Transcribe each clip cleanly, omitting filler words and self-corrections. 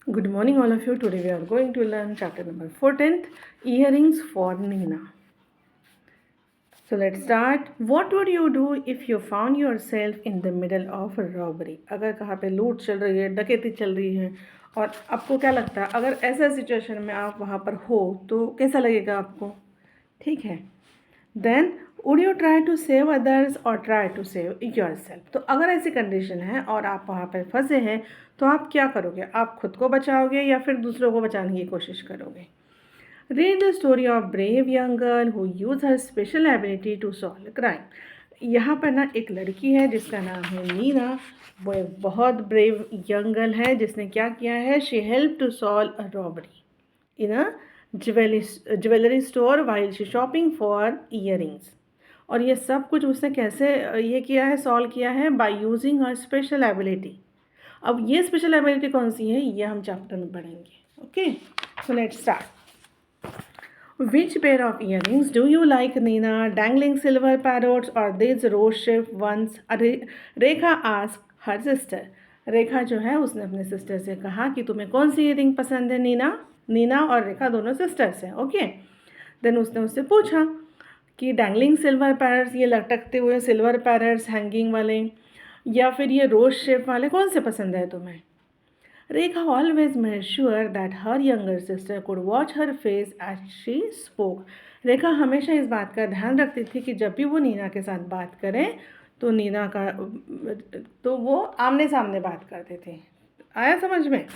Good morning, all of you. Today we are going to learn chapter number 14th, Earrings for Nina. So let's start. What would you do if you found yourself in the middle of a robbery? अगर कहाँ पे लूट चल रही है, डकैती चल रही है और आपको क्या लगता है अगर ऐसा सिचुएशन में आप वहाँ पर हो तो कैसा लगेगा आपको? ठीक है. Then would you try to save others और try to save yourself. तो अगर ऐसी कंडीशन है और आप वहाँ पर फंसे हैं तो आप क्या करोगे? आप खुद को बचाओगे या फिर दूसरों को बचाने की कोशिश करोगे? Read the story of brave young girl who use her special ability to solve crime. यहाँ पर ना एक लड़की है जिसका नाम है नीना. वो एक बहुत ब्रेव यंग गर्ल है जिसने क्या किया है, she help to solve a robbery in a jewellery store while she shopping for earrings. और ये सब कुछ उसने कैसे ये किया है, सॉल्व किया है, by using her special ability. अब ये स्पेशल एबिलिटी कौन सी है ये हम चैप्टर में पढ़ेंगे. Okay, so let's start. Which pair of earrings do you like, Nina? Dangling silver parrots or these rose-shaped ones? Rekha asked her sister. रेखा जो है उसने अपने सिस्टर से कहा कि तुम्हें कौन सी ईयरिंग पसंद है नीना. नीना और रेखा दोनों सिस्टर्स हैं. ओके. देन उसने उससे पूछा कि डैंगलिंग सिल्वर पैरट्स, ये लटकते हुए सिल्वर पैरट्स हैंगिंग वाले, या फिर ये रोज शेप वाले, कौन से पसंद है तुम्हें? Rekha always made sure that her younger sister could watch her face as she spoke. Rekha हमेशा इस बात का ध्यान रखती थी कि जब भी वो नीना के साथ बात करें तो नीना का तो वो आमने सामने बात करते थे. आया समझ में?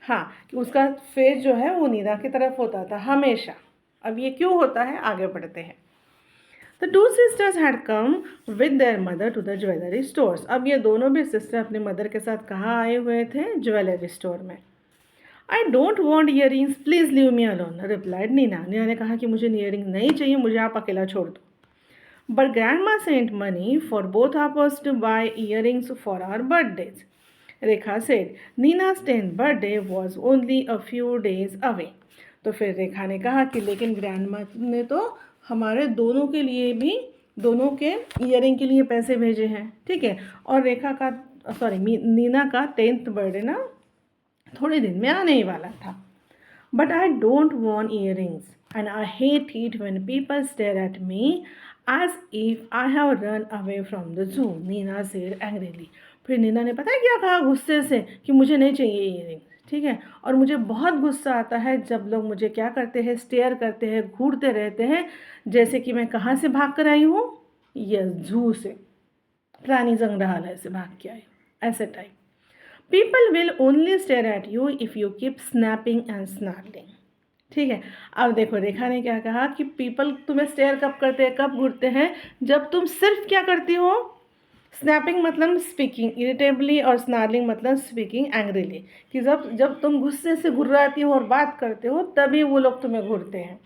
हाँ, कि उसका फेस जो है वो नीना की तरफ होता था हमेशा. अब ये क्यों होता है, आगे बढ़ते हैं. The two sisters had come with their mother to the jewelry stores. अब ये दोनों भी सिस्टर अपनी मदर के साथ कहाँ आए हुए थे? ज्वेलरी स्टोर में. I don't want earrings, please leave me alone, replied Nina. Nina ने कहा कि मुझे earring नहीं चाहिए, मुझे आप अकेला छोड़ दो. But grandma sent money for both of us to buy earrings for our birthdays. Rekha said, Nina's 10th birthday was only a few days away. तो फिर रेखा ने कहा कि लेकिन ग्रैंडमा ने तो हमारे दोनों के लिए भी, दोनों के ईयरिंग के लिए पैसे भेजे हैं. ठीक है. और रेखा का नीना का 10th बर्थडे ना थोड़े दिन में आने ही वाला था. But I don't want earrings and I hate it when people stare at me as if I have run away from the zoo, Nina said angrily. फिर नीना ने पता है क्या कहा गुस्से से, कि मुझे नहीं चाहिए ईयरिंग्स. ठीक है. और मुझे बहुत गुस्सा आता है जब लोग मुझे क्या करते हैं, स्टेयर करते हैं, घूरते रहते हैं, जैसे कि मैं कहाँ से भाग कर आई हूँ, यस, जू से, प्राणी संग्रहालय से भाग के आई, ऐसे type. People will only stare at you if you keep snapping and snarling. ठीक है. अब देखो रेखा ने क्या कहा कि पीपल तुम्हें स्टेयर कब करते हैं, कब घूरते हैं, जब तुम सिर्फ क्या करती हो, स्नैपिंग मतलब स्पीकिंग इरिटेबली और स्नार्लिंग मतलब स्पीकिंग एंग्रीली, कि जब जब तुम गुस्से से घुर्राती हो और बात करते हो तभी वो लोग तुम्हें घूरते हैं.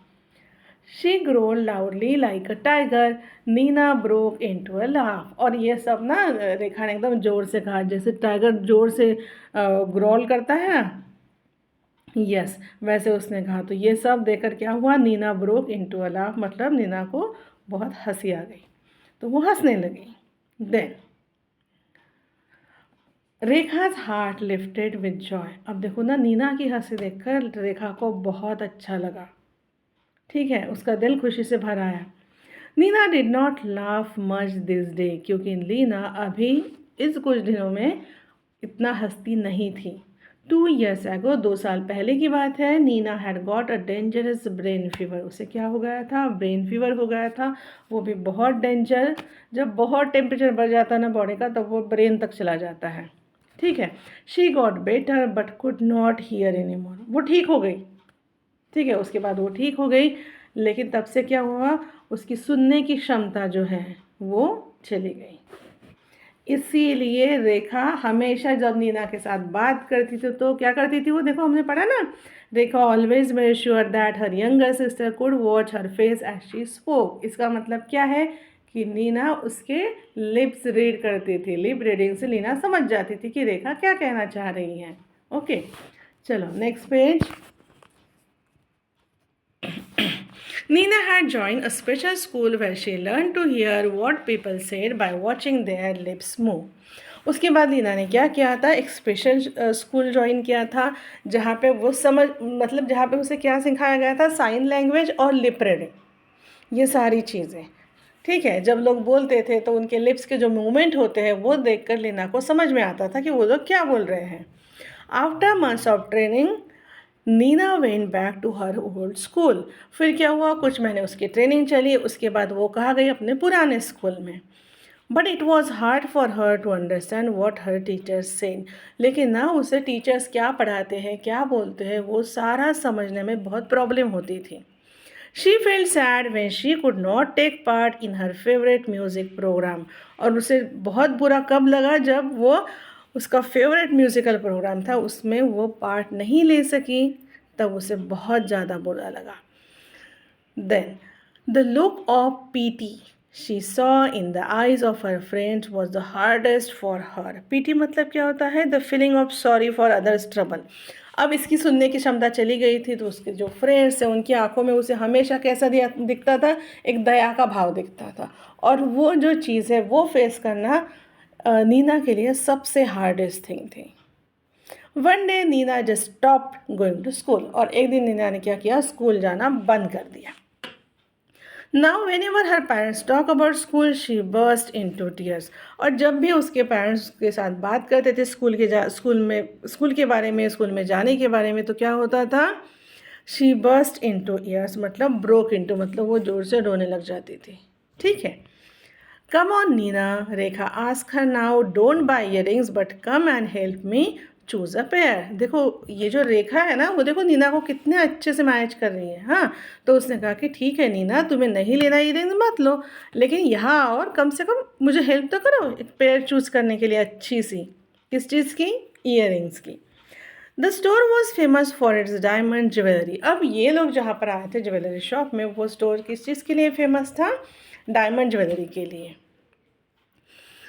She growl loudly like a tiger. Nina broke into a laugh. और ये सब ना रेखा ने एकदम ज़ोर से कहा, जैसे टाइगर ज़ोर से ग्रोल करता है ना, यस, वैसे उसने कहा. तो ये सब देखकर क्या हुआ, Nina broke into a laugh, मतलब नीना को बहुत हंसी आ गई तो वो हंसने लगी. Then Rekha's heart lifted with joy. अब देखो ना, नीना की हंसी देखकर रेखा को बहुत अच्छा लगा. ठीक है, उसका दिल खुशी से भर आया. Nina did not laugh much this day, क्योंकि नीना अभी इस कुछ दिनों में इतना हंसती नहीं थी. 2 years ago, 2 साल पहले की बात है, Nina had got a dangerous brain fever. उसे क्या हो गया था, ब्रेन फीवर हो गया था. वो भी बहुत डेंजर. जब बहुत टेम्परेचर बढ़ जाता है ना बॉडी का, तब वो ब्रेन तक चला जाता है. ठीक है. She got better but could not here any more. वो ठीक हो गई. ठीक है, उसके बाद वो ठीक हो गई, लेकिन तब से क्या हुआ, उसकी सुनने की क्षमता जो है वो चली गई. इसीलिए रेखा हमेशा जब नीना के साथ बात करती थी तो क्या करती थी वो, देखो हमने पढ़ा ना, Rekha always made sure that her younger sister could watch her face as she spoke. इसका मतलब क्या है कि नीना उसके लिप्स रीड करती थी. लिप रीडिंग से नीना समझ जाती थी कि रेखा क्या कहना चाह रही है. ओके, चलो next page. Nina had joined a special school where she learned to hear what people said by watching their lips move. उसके बाद लीना ने क्या किया था, एक स्पेशल स्कूल ज्वाइन किया था, जहाँ पे वो मतलब जहाँ पे उसे क्या सिखाया गया था, साइन लैंग्वेज और लिप रीडिंग, ये सारी चीज़ें। ठीक है, जब लोग बोलते थे तो उनके लिप्स के जो मूवमेंट होते हैं वो देखकर लीना को समझ में आता था कि वो लोग क्या बोल रहे हैं। After months of training Nina went back to her old school. फिर क्या हुआ, कुछ महीने उसकी ट्रेनिंग चली, उसके बाद वो कहाँ गई, अपने पुराने स्कूल में। But it was hard for her to understand what her teachers said. लेकिन ना उसे टीचर्स क्या पढ़ाते हैं, क्या बोलते हैं, वो सारा समझने में बहुत प्रॉब्लम होती थी। She felt sad when she could not take part in her favourite music programme. और उसे बहुत बुरा कब लगा, जब वो उसका फेवरेट म्यूज़िकल प्रोग्राम था उसमें वो पार्ट नहीं ले सकी, तब उसे बहुत ज़्यादा बुरा लगा। Then, the look of pity she saw in the eyes of her friends was the hardest for her. pity मतलब क्या होता है, the feeling of sorry for others' trouble. अब इसकी सुनने की क्षमता चली गई थी, तो उसके जो फ्रेंड्स हैं उनकी आंखों में उसे हमेशा कैसा दिखता था, एक दया का भाव दिखता था। और वो जो चीज़ है वो फेस करना नीना के लिए सबसे हार्डेस्ट थिंग थी। One day Nina just stop going to school. और एक दिन नीना ने क्या किया, स्कूल जाना बंद कर दिया। Now whenever her parents talk about school, she burst into tears. और जब भी उसके पेरेंट्स के साथ बात करते थे स्कूल के बारे में, स्कूल में जाने के बारे में, तो क्या होता था, she burst into tears मतलब broke into मतलब वो ज़ोर से रोने लग जाती थी। ठीक है, come on Nina, Rekha ask her now, don't buy earrings but come and help me choose a pair. देखो ये जो रेखा है ना, वो देखो नीना को कितने अच्छे से मैनेज कर रही है। हाँ, तो उसने कहा कि ठीक है नीना, तुम्हें नहीं लेना ईयरिंग्स मत लो, लेकिन यहाँ और कम से कम मुझे हेल्प तो करो एक पेयर चूज़ करने के लिए अच्छी सी। किस चीज़ की, ईयरिंग्स की। The store was famous for its diamond jewellery. अब ये लोग जहाँ पर आए थे ज्वेलरी शॉप में, वो स्टोर किस चीज़ के लिए फेमस था, डायमंड ज्वेलरी के लिए।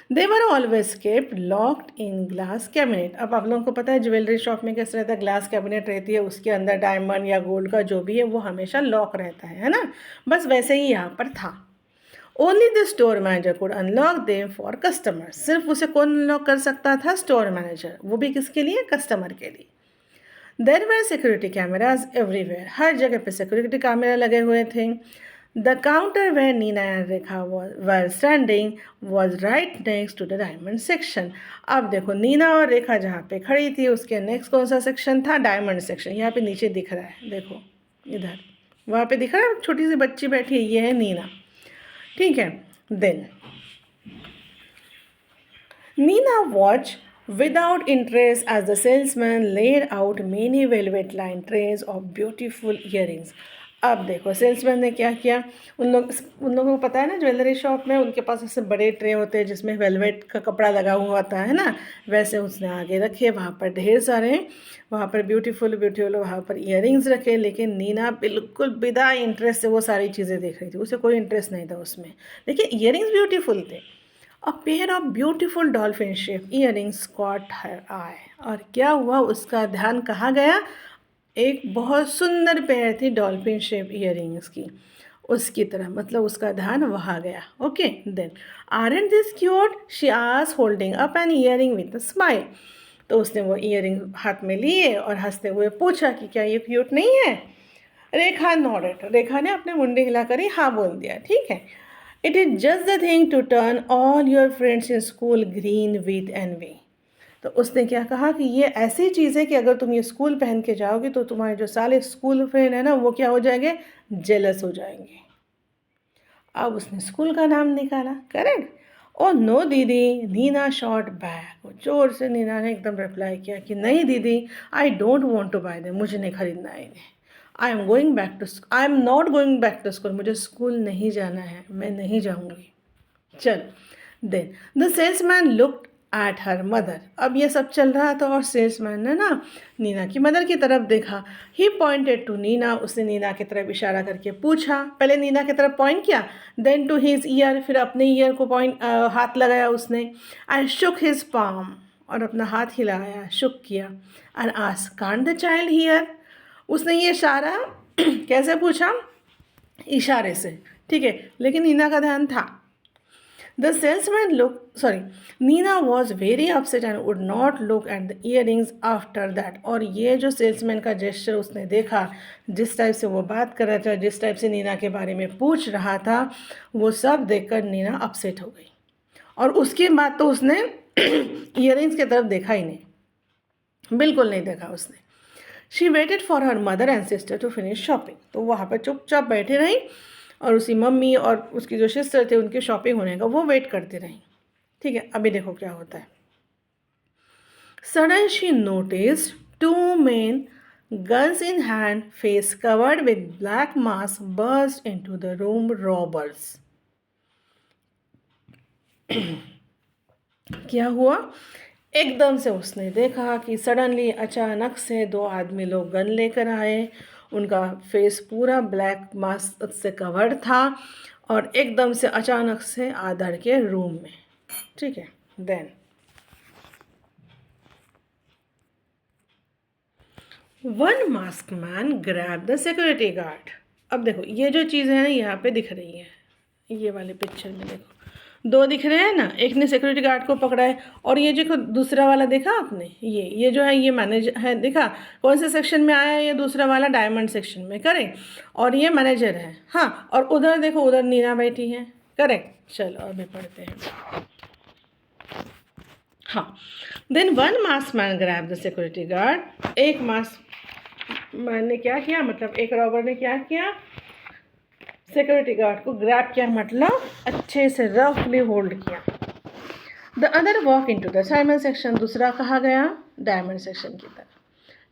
They were always kept locked in glass cabinet. अब आप लोगों को पता है ज्वेलरी शॉप में कैसे रहता है, ग्लास कैबिनेट रहती है, उसके अंदर डायमंड या गोल्ड का जो भी है वो हमेशा लॉक रहता है ना। बस वैसे ही यहाँ पर था। Only the store manager could unlock them for customer. सिर्फ उसे कौन अनलॉक कर सकता था, स्टोर मैनेजर, वो भी किसके लिए, कस्टमर के लिए। देर वर सिक्योरिटी कैमराज एवरीवेयर। हर जगह पे सिक्योरिटी कैमरा लगे हुए थे। The counter where Nina and Rekha were standing was right next to the diamond section. अब देखो नीना और रेखा जहाँ पे खड़ी थी उसके नेक्स्ट कौन सा सेक्शन था, डायमंड सेक्शन। यहाँ पे नीचे दिख रहा है, देखो इधर, वहाँ पे दिख रहा है छोटी सी बच्ची बैठी है, ये है नीना। ठीक है, then Nina watch without interest as the salesman laid out many velvet lined trays of beautiful earrings. अब देखो सेल्समैन ने क्या किया, उन लोगों को पता है ना ज्वेलरी शॉप में उनके पास ऐसे बड़े ट्रे होते हैं जिसमें वेलवेट का कपड़ा लगा हुआ होता है ना, वैसे उसने आगे रखे, वहाँ पर ढेर सारे, वहाँ पर ब्यूटीफुल वहाँ पर ईयरिंग्स रखे। लेकिन नीना बिल्कुल बिना इंटरेस्ट से वो सारी चीज़ें देख रही थी, उसे कोई इंटरेस्ट नहीं था उसमें, लेकिन ईयरिंग्स ब्यूटीफुल थे। A pair of beautiful dolphin shaped earrings caught her eye. और क्या हुआ, उसका ध्यान कहाँ गया, एक बहुत सुंदर पेयर थी डॉल्फिन शेप ईयरिंग्स की, उसकी तरह, मतलब उसका ध्यान वहाँ गया। Okay, then aren't this cute, she asked holding up an earring with a smile. तो उसने वो ईयरिंग हाथ में लिए और हंसते हुए पूछा कि क्या ये क्यूट नहीं है। रेखा नॉडेड, रेखा ने अपने मुंडे हिलाकर ही हाँ बोल दिया। ठीक है, it is just the thing to turn all your friends in school green with envy. तो उसने क्या कहा कि ये ऐसी चीज़ है कि अगर तुम ये स्कूल पहन के जाओगे तो तुम्हारे जो सारे स्कूल फ्रेंड है ना वो क्या हो जाएंगे, जेलस हो जाएंगे। अब उसने स्कूल का नाम निकाला, करेक्ट। ओ नो दीदी, नीना शॉट बैक। जोर से नीना ने एकदम रिप्लाई किया कि नहीं दीदी, I don't want to buy them, मुझे नहीं खरीदना है इन्हें। I am not going back to school, मुझे स्कूल नहीं जाना है, मैं नहीं जाऊँगी। चल, then the salesman looked at her mother. अब ये सब चल रहा था और सेल्समैन ने ना नीना की मदर की तरफ देखा। ही पॉइंटेड टू नीना, उसने नीना की तरफ इशारा करके पूछा, पहले नीना की तरफ पॉइंट किया, देन टू हिज ईयर, फिर अपने ईयर को हाथ लगाया उसने। एंड शुक हिज पाम, और अपना हाथ हिलाया, शुक किया। And asked can't the child here, उसने ये इशारा कैसे पूछा, इशारे से। ठीक है, लेकिन नीना का ध्यान था। The salesman Nina was very upset and would not look at the earrings after that. और ये जो सेल्समैन का जेस्चर उसने देखा, जिस टाइप से वो बात कर रहा था, जिस टाइप से नीना के बारे में पूछ रहा था, वो सब देखकर नीना अपसेट हो गई और उसके बाद तो उसने इयररिंग्स की तरफ देखा ही नहीं, बिल्कुल नहीं देखा उसने. She waited for her mother and sister to finish shopping. तो वहाँ पर चुपचाप बैठी रही और उसकी मम्मी और उसकी जो सिस्टर थे उनकी शॉपिंग होने का वो वेट करती रही. ठीक है, अभी देखो क्या होता है. Sudden she noticed two men guns in hand, face covered with black mask, burst into the room. Robbers. क्या हुआ? एकदम से उसने देखा कि सडनली अचानक से दो आदमी लोग गन लेकर आए. उनका फेस पूरा ब्लैक मास्क से कवर्ड था और एकदम से अचानक से आदर के रूम में. ठीक है, then one mask man grab the security guard. अब देखो ये जो चीज़ें हैं ना यहाँ पे दिख रही है, ये वाले पिक्चर में देखो दो दिख रहे हैं ना. एक ने सिक्योरिटी गार्ड को पकड़ा है और ये जो दूसरा वाला देखा आपने, ये जो है ये मैनेजर है. देखा कौन से सेक्शन में आया है? ये दूसरा वाला डायमंड सेक्शन में, करेक्ट. और ये मैनेजर है. हाँ, और उधर देखो उधर नीना बैठी है, करेक्ट. चलो अभी पढ़ते हैं. हाँ, then one mask man grab the security guard. एक मास्क मैन ने क्या किया, मतलब एक रॉबर ने क्या किया, सिक्योरिटी गार्ड को ग्रैब किया, मतलब अच्छे से रफली होल्ड किया. The other walk into the diamond section. दूसरा कहा गया डायमंड सेक्शन की तरफ.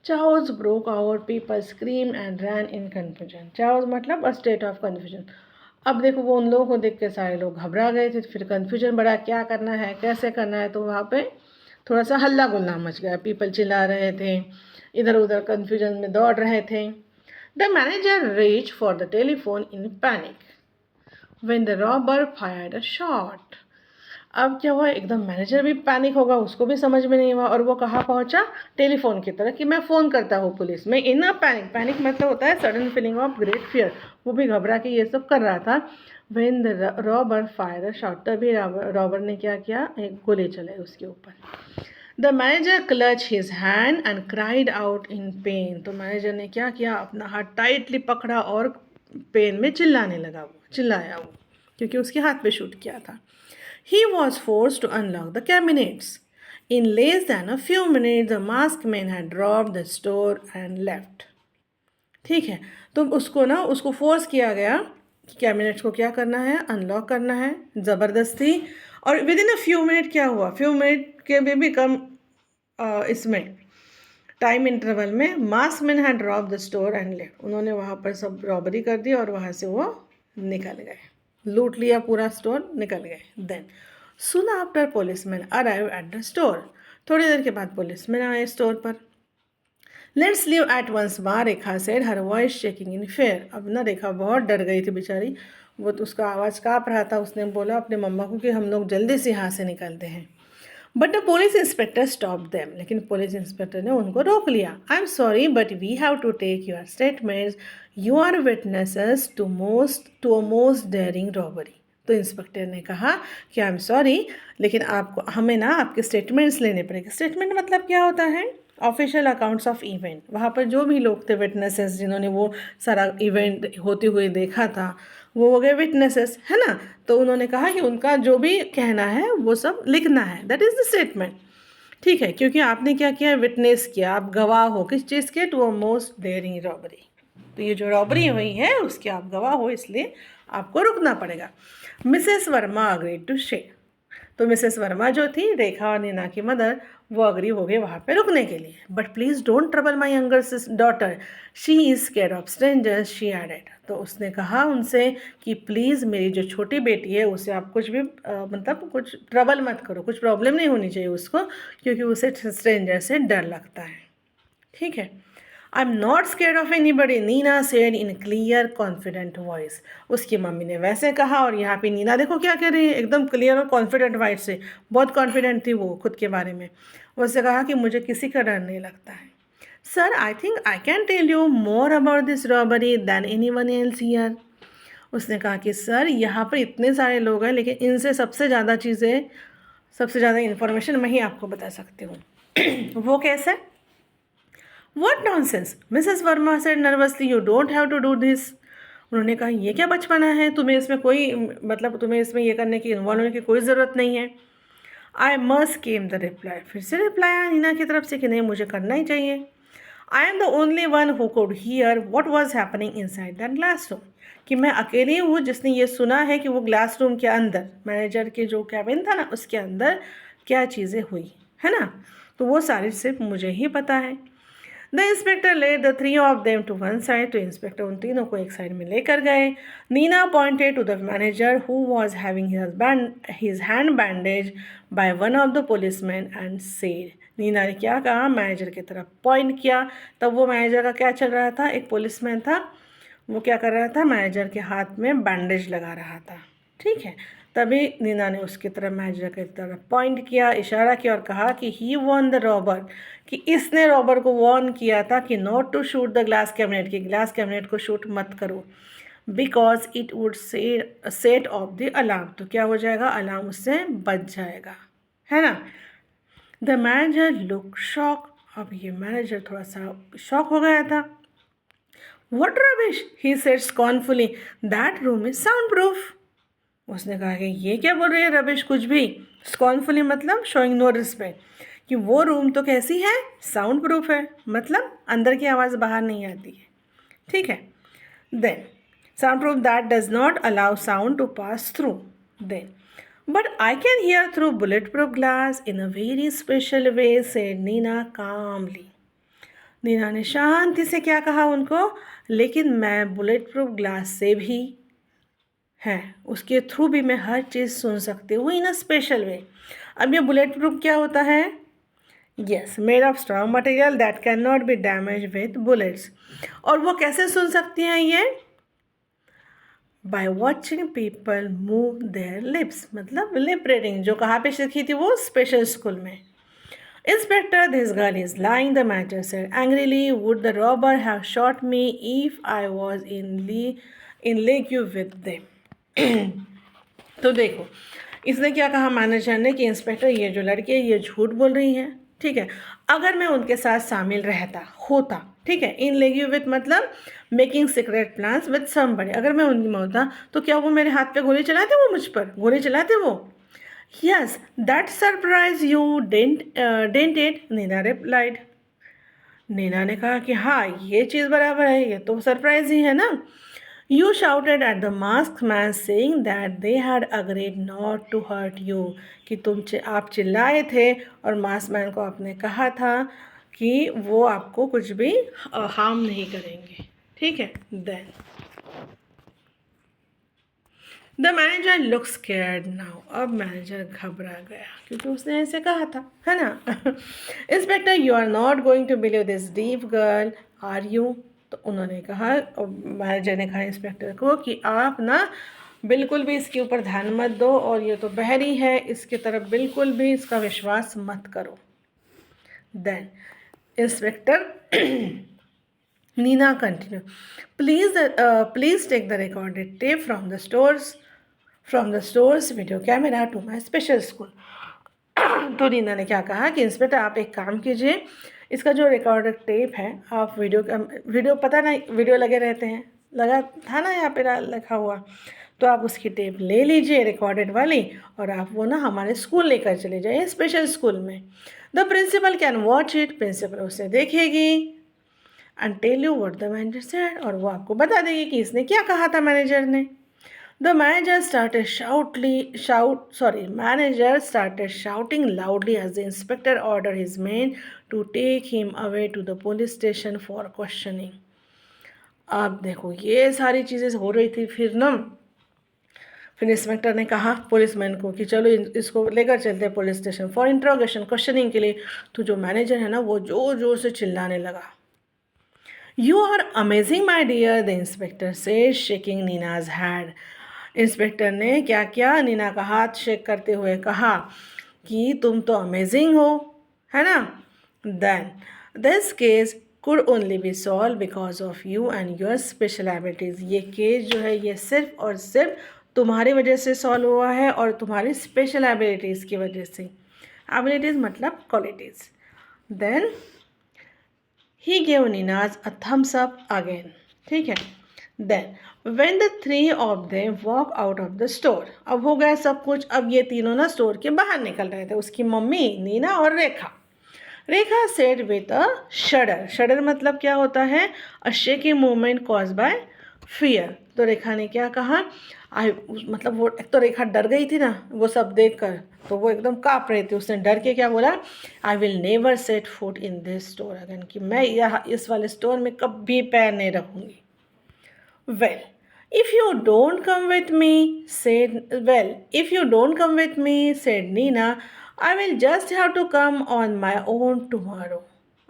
Chaos broke out, people scream and ran in confusion. Chaos मतलब अ स्टेट ऑफ कन्फ्यूजन. अब देखो वो उन लोगों को देख के सारे लोग घबरा गए थे. फिर कन्फ्यूजन बढ़ा, क्या करना है, कैसे करना है. तो वहाँ पे थोड़ा सा हल्ला गुल्ला मच गया. पीपल चिल्ला रहे थे, इधर उधर कन्फ्यूजन में दौड़ रहे थे. The manager reached for the telephone in panic when the robber fired a shot. अब क्या हुआ, एकदम मैनेजर भी पैनिक होगा, उसको भी समझ में नहीं हुआ और वो कहाँ पहुँचा, टेलीफोन की तरह कि मैं फ़ोन करता हूँ पुलिस में. इन अ पैनिक. पैनिक मतलब होता है sudden feeling of great fear. वो भी घबरा के ये सब कर रहा था. When the robber fire a shot. तभी रॉबर ने क्या किया, एक गोली चलाई उसके ऊपर. The manager clutch his hand and cried out in pen. तो मैनेजर ने क्या किया, अपना हाथ टाइटली पकड़ा और पेन में चिल्लाने लगा. वो चिल्लाया वो क्योंकि उसके हाथ पे शूट किया था. He was forced to unlock the cabinets. In less than a few minutes, the masked man had robbed the store and left. ठीक है, तो उसको फोर्स किया गया कि कैबिनेट्स को क्या करना है, अनलॉक करना है ज़बरदस्ती. और within a few minute क्या हुआ, फ्यू मिनट के भी कम इसमें टाइम इंटरवल में mask man had rob the store and left. उन्होंने वहाँ पर सब रॉबरी कर दी और वहाँ से वो निकल गए, लूट लिया पूरा स्टोर, निकल गए. Then soon after policeman arrive at the store. थोड़ी देर के बाद पुलिसमैन आए स्टोर पर. लेट्स लीव एट वंस माँ, रेखा सेड, हर वॉइस शेकिंग इन फेयर. अब ना रेखा बहुत डर गई थी बेचारी, वो तो उसका आवाज़ काँप रहा था. उसने बोला अपने मम्मा को कि हम लोग जल्दी से यहाँ से निकलते हैं. But the police inspector stop them. लेकिन पुलिस इंस्पेक्टर ने उनको रोक लिया. I am sorry but we have to take your statements. You are witnesses to a most daring robbery. तो इंस्पेक्टर ने कहा कि आई एम सॉरी, लेकिन आपको हमें ना आपके स्टेटमेंट्स लेने पड़ेंगे. स्टेटमेंट मतलब क्या होता है, ऑफिशियल अकाउंट्स ऑफ इवेंट. वहाँ पर जो भी लोग थे विटनेसेस, जिन्होंने वो सारा इवेंट होते हुए देखा था, वो हो गए विटनेसेस, है ना. तो उन्होंने कहा कि उनका जो भी कहना है वो सब लिखना है. That is the statement. ठीक है, क्योंकि आपने क्या किया, विटनेस किया, आप गवाह हो किस चीज़ के, to a most daring robbery. तो ये जो रॉबरी हुई है उसके आप गवाह हो, इसलिए आपको रुकना पड़ेगा. Mrs Verma agreed to stay. तो मिसेस वर्मा जो थी, रेखा और नीना की मदर, वो अग्री हो गए वहाँ पे रुकने के लिए. But please don't trouble my younger daughter, she is scared of strangers, she added. तो उसने कहा उनसे कि प्लीज़ मेरी जो छोटी बेटी है उसे आप कुछ भी मतलब कुछ ट्रबल मत करो, कुछ प्रॉब्लम नहीं होनी चाहिए उसको, क्योंकि उसे स्ट्रेंजर से डर लगता है. ठीक है. I am not scared of anybody, Nina said in clear confident voice. उसकी मम्मी ने वैसे कहा और यहाँ पे नीना देखो क्या कह रही है, एकदम क्लियर और कॉन्फिडेंट वॉइस से. बहुत कॉन्फिडेंट थी वो खुद के बारे में. उससे कहा कि मुझे किसी का डर नहीं लगता है. Sir I think I can tell you more about this robbery than anyone else here. उसने कहा कि सर यहाँ पर इतने सारे लोग हैं लेकिन इनसे सबसे ज़्यादा चीज़ें, सबसे ज़्यादा इन्फॉर्मेशन मैं ही आपको बता सकती हूँ। वो कैसे? What nonsense! Mrs Verma said nervously, you don't have to do this. उन्होंने कहा ये क्या बचपना है, तुम्हें इसमें कोई मतलब तुम्हें इसमें ये करने की, इन्वॉल्व होने की कोई ज़रूरत नहीं है। I must came the reply, फिर से रिप्लाई आया नीना की तरफ से कि नहीं मुझे करना ही चाहिए। I am the only one who could hear what was happening in side that glass room, कि मैं अकेली हूँ जिसने ये सुना है कि वो ग्लास रूम के अंदर, मैनेजर के जो कैबिन था ना उसके अंदर क्या चीज़ें हुई है ना, तो वो सारी सिर्फ मुझे ही पता है। The inspector led the three of them to one side, तो इंस्पेक्टर उन तीनों को एक साइड में लेकर गए। Nina pointed to the manager who was having his hand bandage by one of the policeman and said, Nina ने क्या कहा, मैनेजर की तरफ पॉइंट किया। तब वो मैनेजर का क्या चल रहा था, एक पुलिसमैन था, वो क्या कर रहा था, मैनेजर के हाथ में बैंडेज लगा रहा था, ठीक है। तभी नीना ने उसकी तरफ, मैनेजर की तरफ पॉइंट किया, इशारा किया और कहा कि ही वॉर्न द रॉबर, कि इसने रॉबर को वॉर्न किया था कि not to shoot the glass cabinet, कि ग्लास कैबिनेट को शूट मत करो, because it would set off the alarm, तो क्या हो जाएगा, अलार्म उससे बच जाएगा, है ना। द मैनेजर लुक शॉक, अब ये मैनेजर थोड़ा सा शॉक हो गया था। What rubbish, he said scornfully, that room is soundproof. उसने कहा कि ये क्या बोल रही है, रबिश कुछ भी। स्कॉर्नफुली मतलब शोइंग नो रिस्पेक्ट, कि वो रूम तो कैसी है, साउंड प्रूफ है, मतलब अंदर की आवाज़ बाहर नहीं आती है, ठीक है। Then sound proof that does not allow sound to pass through, then but I can hear through bullet proof glass in a very special way, said Nina Kamli. Nina ने शांति से क्या कहा उनको, लेकिन मैं बुलेट प्रूफ ग्लास से भी है, उसके थ्रू भी मैं हर चीज़ सुन सकती हूँ इन अ स्पेशल वे। अब ये बुलेट प्रूफ क्या होता है, yes, made of strong material that can not be damage with bullets. और वो कैसे सुन सकती हैं ये, by watching people move there lips, मतलब लिप रीडिंग, जो कहाँ पे सीखी थी वो, स्पेशल स्कूल में। Inspector, this girl is lying, the manager said angrily. Would the robber have shot me if I was in league with them? तो देखो इसने क्या कहा मैनेजर ने कि इंस्पेक्टर ये जो लड़की है ये झूठ बोल रही है, ठीक है। अगर मैं उनके साथ शामिल रहता होता, ठीक है, इन लेगी विथ मतलब making secret plans with somebody, अगर मैं उनकी में होता तो क्या वो मेरे हाथ पे गोली चलाते, वो मुझ पर गोली चलाते वो। Yes, that surprised you, didn't it? Neena replied. Neena ने कहा कि हाँ ये चीज़ बराबर है, ये तो सरप्राइज ही है ना। You shouted at the masked man saying that they had agreed not to hurt you, कि आप चिल्लाए थे और मास्क मैन को आपने कहा था कि वो आपको कुछ भी हार्म नहीं करेंगे, ठीक है। Then the manager look scared now, अब मैनेजर घबरा गया क्योंकि उसने ऐसे कहा था, है ना। Inspector, you are not going to believe this deep girl, are you? तो उन्होंने कहा, मैनेजर ने कहा इंस्पेक्टर को कि आप ना बिल्कुल भी इसके ऊपर ध्यान मत दो, और ये तो बहरी है, इसकी तरफ बिल्कुल भी इसका विश्वास मत करो। Then inspector Nina continued, please take the recorded tape from the store's video camera to my special school. तो नीना ने क्या कहा कि इंस्पेक्टर आप एक काम कीजिए, इसका जो रिकॉर्डेड टेप है आप वीडियो पता नहीं वीडियो लगे रहते हैं, लगा था ना यहाँ पे लिखा हुआ, तो आप उसकी टेप ले लीजिए रिकॉर्डेड वाली और आप वो ना हमारे स्कूल लेकर चले जाइए, स्पेशल स्कूल में। The principal can watch it, principal उसे देखेगी and tell you what the manager said, और वो आपको बता देगी कि इसने क्या कहा था मैनेजर ने। The manager started shouting loudly as the inspector ordered his men to take him away to the police station for questioning. अब देखो ये सारी चीज़ें हो रही थी, फिर इंस्पेक्टर ने कहा पुलिसमैन को कि चलो इसको लेकर चलते हैं police station for interrogation, questioning के लिए। तो जो मैनेजर है ना वो जोर जोर से चिल्लाने लगा। You are amazing, my dear, the inspector said, shaking Nina's hand. Inspector ने क्या किया, नीना का हाथ शेक करते हुए कहा कि तुम तो अमेजिंग हो, है ना। Then this case could only be solved because of you and your special abilities. ये केस जो है ये सिर्फ और सिर्फ तुम्हारी वजह से सॉल्व हुआ है और तुम्हारी स्पेशल एबिलिटीज़ की वजह से. एबिलिटीज़ मतलब qualities. Then he gave Nina's a thumbs up again. ठीक है. Then when the three of them walk out of the store. अब हो गया सब कुछ. अब ये तीनों ना स्टोर के बाहर निकल रहे थे, उसकी मम्मी, नीना और रेखा. रेखा सेड विथ अ शडर. शडर मतलब क्या होता है? A shaking movement cause by fear. तो रेखा ने क्या कहा? मतलब वो एक तो रेखा डर गई थी ना वो सब देखकर, तो वो एकदम काँप रही थी. उसने डर के क्या बोला? I will never set foot in this store again. कि मैं यहाँ इस वाले स्टोर में कभी पैर नहीं रखूँगी. Well, if you don't come with me, said Nina, I will just have to come on my own tomorrow.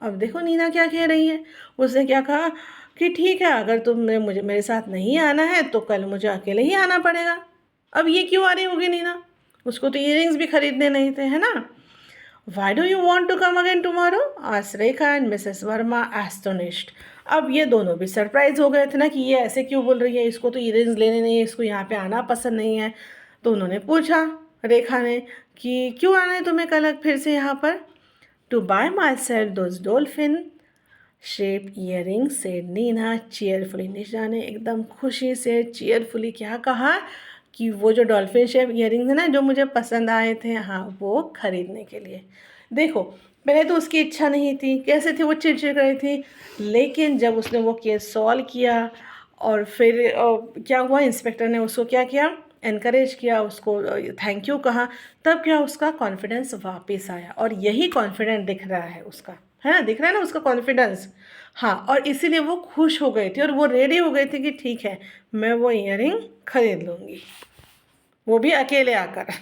अब देखो नीना क्या कह रही है. उसने क्या कहा कि ठीक है, अगर मुझे मेरे साथ नहीं आना है तो कल मुझे अकेले ही आना पड़ेगा. अब ये क्यों आ रही होगी नीना? उसको तो इयरिंग्स भी खरीदने नहीं थे, है ना. Why do you want to come again tomorrow? asked Rekha and Mrs. Verma astonished. अब ये दोनों भी सरप्राइज हो गए थे ना कि ये ऐसे क्यों बोल रही है, इसको तो इयरिंग्स लेने नहीं है, इसको यहाँ पे आना पसंद नहीं है. तो उन्होंने पूछा रेखा ने कि क्यों आना है तुम्हें कल फिर से यहाँ पर. To buy myself those dolphin shape earrings said Nina cheerfully. Nisha ने एकदम खुशी से चीयरफुली क्या कहा कि वो जो डॉल्फिन शेप इयरिंग्स है ना जो मुझे पसंद आए थे, हाँ वो खरीदने के लिए. देखो पहले तो उसकी इच्छा नहीं थी, कैसे थी वो चिड़चिड़ रही थी, लेकिन जब उसने वो केस सॉल्व किया और फिर क्या हुआ, इंस्पेक्टर ने उसको क्या किया, एनकरेज किया, उसको थैंक यू कहा, तब क्या उसका कॉन्फिडेंस वापस आया. और यही कॉन्फिडेंस दिख रहा है उसका, है ना, दिख रहा है ना उसका कॉन्फिडेंस. हाँ, और इसीलिए वो खुश हो गई थी और वो रेडी हो गई थी कि ठीक है मैं वो इयरिंग खरीद लूँगी, वो भी अकेले आकर.